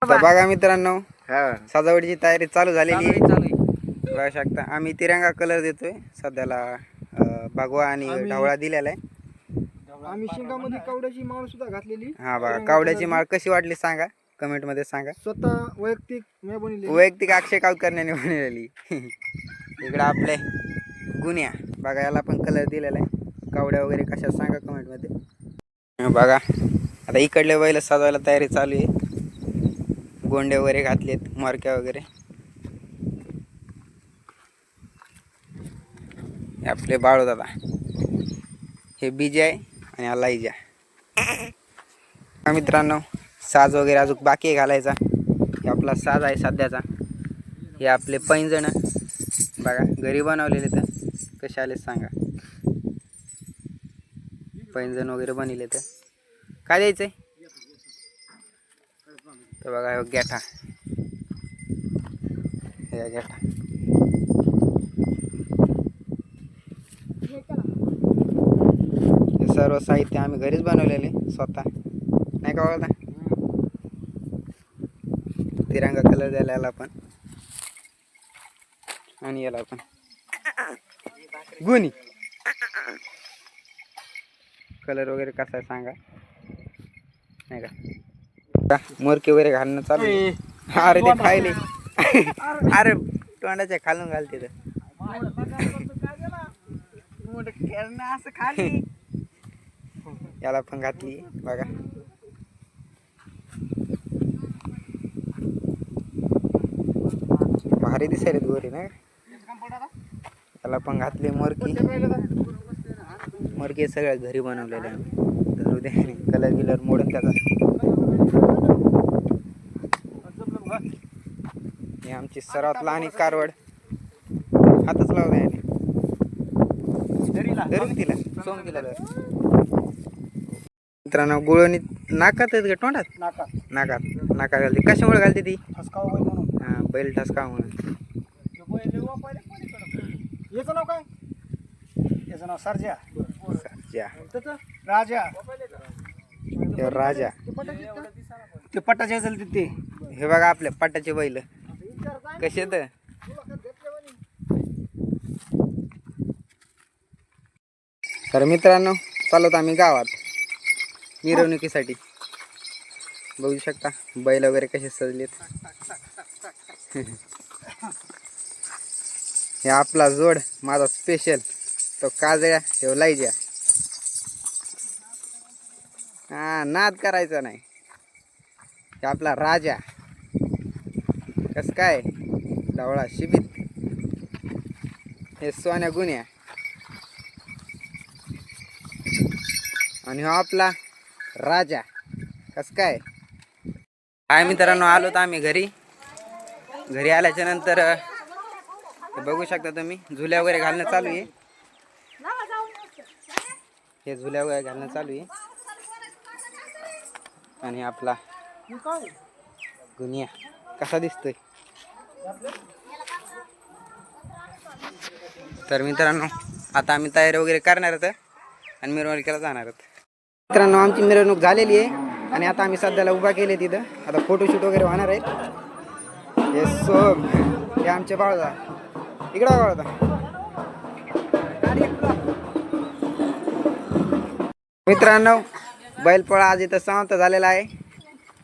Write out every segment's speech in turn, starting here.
तर बघा मित्रांनो, सजावटीची तयारी चालू झालेली आहे. बघू शकता आम्ही तिरंगा कलर देतोय सध्याला. भगवा आणि ढवळा दिलेला आहे. आम्ही शिंगामध्ये कवड्याची माळ सुद्धा घातलेली. हा बघा, कवड्याची माळ कशी वाटली सांगा, कमेंट मध्ये सांगा. स्वतः वैयक्तिक अक्षय करण्याने बनवलेली. इकडे आपले गुन्ह्या बघा, याला पण कलर दिलेला आहे. कवड्या वगैरे कशा सांगा कमेंट मध्ये. बघा आता इकडले बैल सजवायला तयारी चालू आहे. गोंडे वगैरे घातलेत, मरक्या वगैरे. आपले बाळू दादा, हे बीजे आहे आणि हा लाईजा. मित्रांनो, साज वगैरे अजून बाकी आहे घालायचा. हे आपला साज आहे सध्याचा. हे आपले पैंजण बघा घरी बनवलेले, तर कसे आले सांगा. पैंजण वगैरे बनवले तर काय द्यायचंय. तर बघा गॅठा, हे गॅठा. हे सर्व साहित्य आम्ही घरीच बनवलेले स्वतः, नाही का बघा. तिरंगा कलर द्यायला याला पण, आणि याला पण गुणी कलर वगैरे कसा आहे सांगा, नाही का. मोरके वगैरे घालणं चालू आहे. अरे ते खायले. अरे तोंडाच्या खालून घालते तर. याला पण घातली बघा. भारी दिसायला गोरी ना. त्याला पण घातली मोरकी. मोरके सगळ्या घरी बनवलेले आम्ही. कलर गिलर मोडून त्याचा. हे आमची सर्वात लहान कारवड. हातच लावलाय धरून तिला, सोम तिला. मित्रांनो, गुळवणी नाकात आहेत का तोंडात. नाकात घालते. कशामुळे घालते ती. हा, बैल ठसका म्हणून. याचं नाव काय. याचं नाव सरजा. राजा ते पट्टाचे ते. हे बघा आपल्या पट्टाचे बैल कसे. तर मित्रांनो, चालवतो आम्ही गावात मिरवणुकीसाठी. बघू शकता बैल वगैरे कसे सजलेत. हे आपला जोड माझा स्पेशल, तो काजळ्या, तो लाईजा. हा, नाद करायचा नाही. हे आपला राजा, कस काय ढवळा शिबीत. हे सोन्या गुन्ह्या, आणि हा आपला राजा, कस काय. मित्रांनो, आलो तर आम्ही घरी आल्याच्या नंतर बघू शकता तुम्ही, झुल्या वगैरे घालणं चालू आहे. हे झुल्या वगैरे घालणं चालू आहे. आणि आपला गुन्ह्या कसा दिसतोय. तर मित्रांनो, आता आम्ही तयारी वगैरे करणार आहोत आणि मिरवणुकीला जाणार आहोत. मित्रांनो, आमची मिरवणूक झालेली आहे आणि आता आम्ही सध्याला उभा केले तिथं. आता फोटोशूट वगैरे होणार आहे. हे सोम, हे आमचे बाळदा. इकडं बाळदा. मित्रांनो, बैलपोळा आज इथं समाप्त झालेला आहे.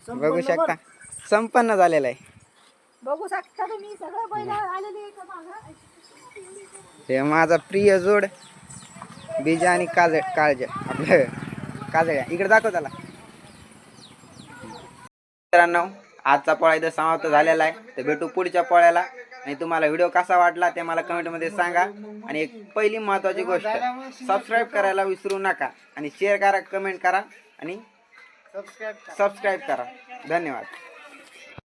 बघू शकता, संपन्न झालेला आहे. बघू शकता तुम्ही सगळे बैल आलेले. हे माझा प्रिय जोड बीजा आणि काळजा. आपलं काजळ्या इकडे दाखव त्याला. मित्रांनो, आजचा पोळा इथं समाप्त झालेला आहे. तर भेटू पुढच्या पोळ्याला. आणि तुम्हाला व्हिडिओ कसा वाटला ते मला कमेंटमध्ये सांगा. आणि एक पहिली महत्त्वाची गोष्ट, सबस्क्राईब करायला विसरू नका. आणि शेअर करा, कमेंट करा आणि सबस्क्राईब करा. धन्यवाद.